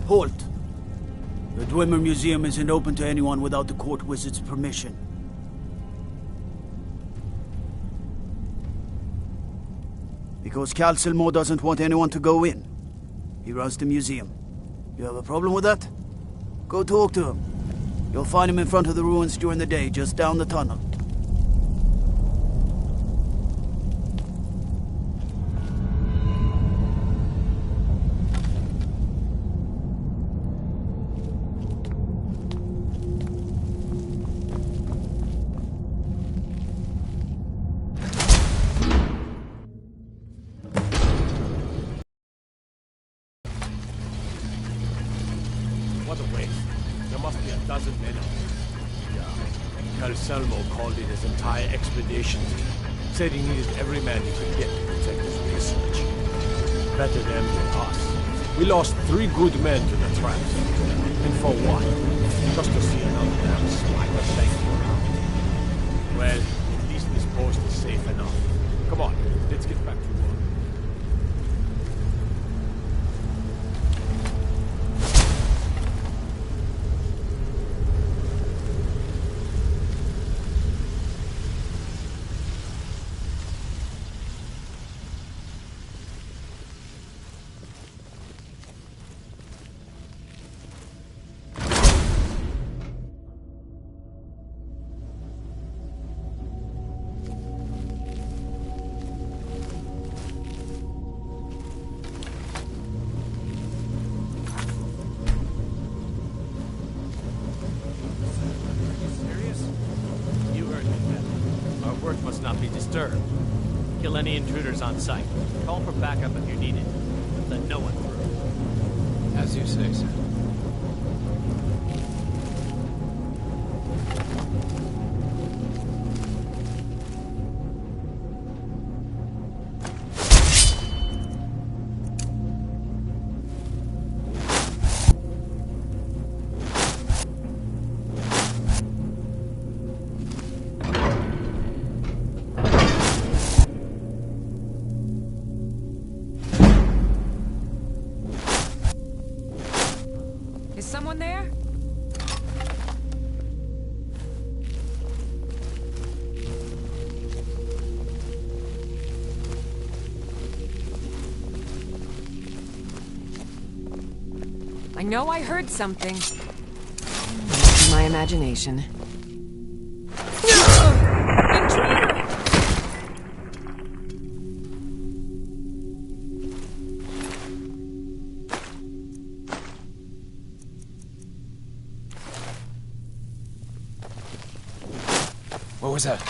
Halt! The Dwemer Museum isn't open to anyone without the court wizard's permission. Because Calcelmo doesn't want anyone to go in. He runs the museum. You have a problem with that? Go talk to him. You'll find him in front of the ruins during the day, just down the tunnel. What a waste. There must be a dozen men out there. Yeah. Calcelmo called in his entire expedition team. Said he needed every man he could get to protect his research. Better them than us. We lost 3 good men to the traps. And for what? Just to see another damn slimer thank you around. Well, at least this post is safe enough. Come on, let's get back to work. Work must not be disturbed. Kill any intruders on site. Call for backup if you need it. Let no one through. As you say, sir. Is someone there? I know I heard something. Must be my imagination. Intruder! What was that?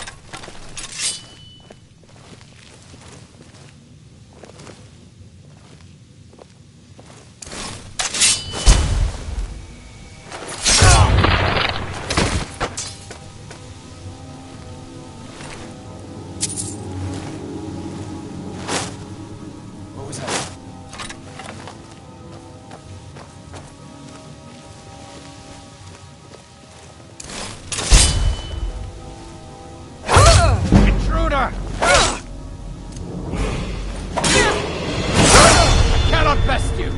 What was that? Intruder! I cannot best you!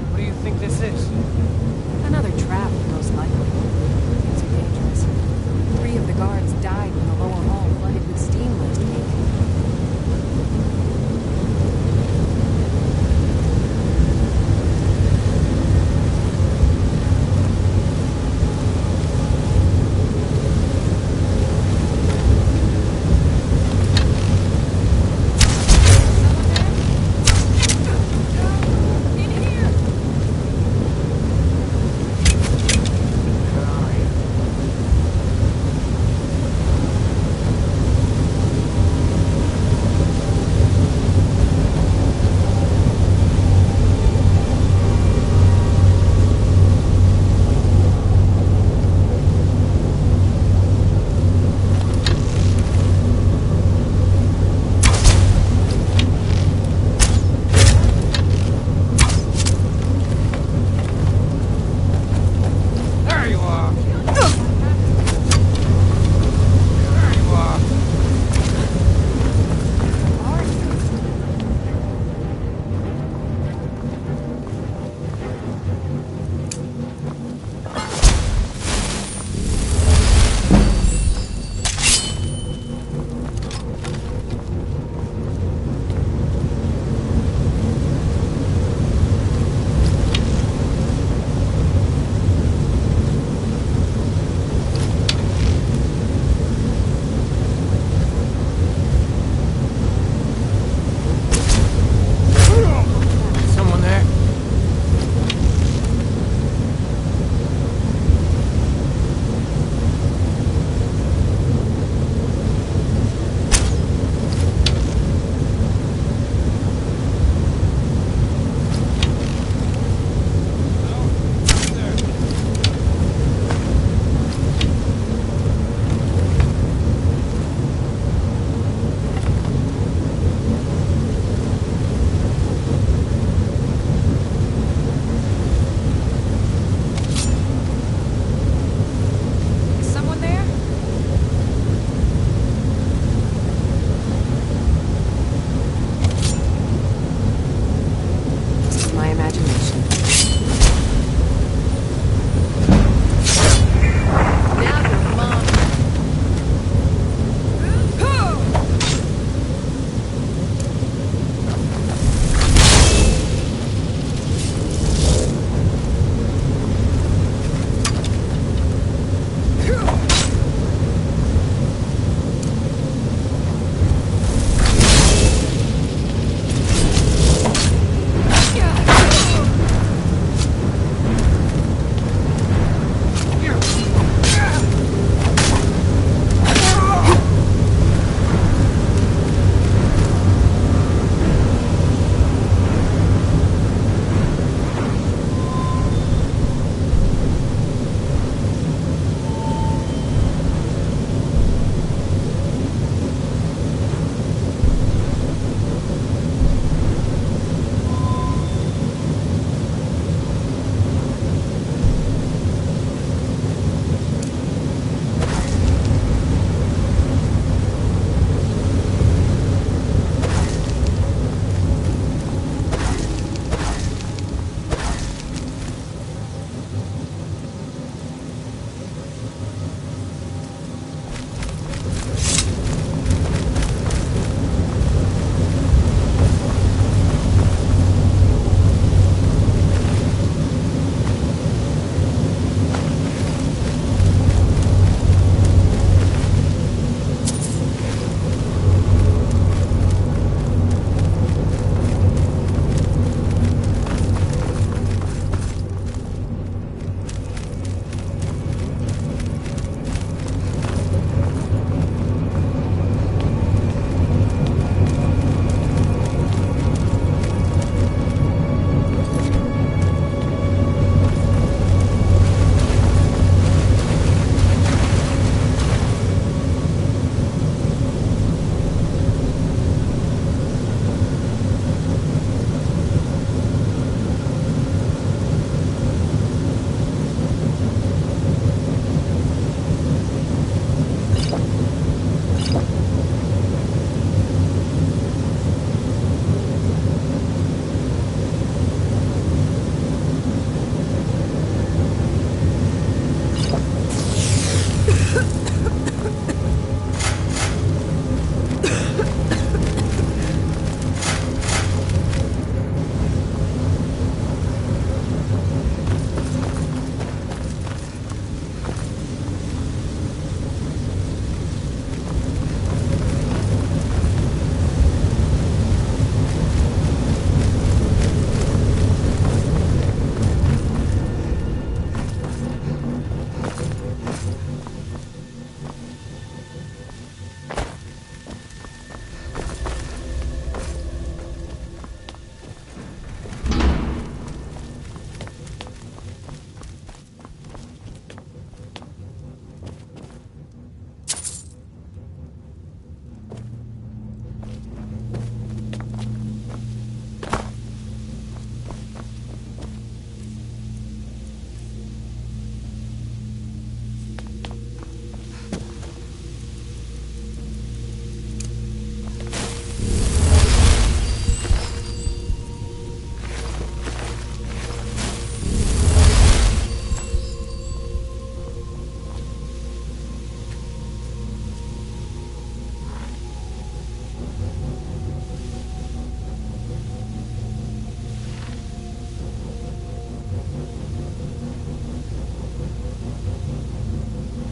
What do you think this is?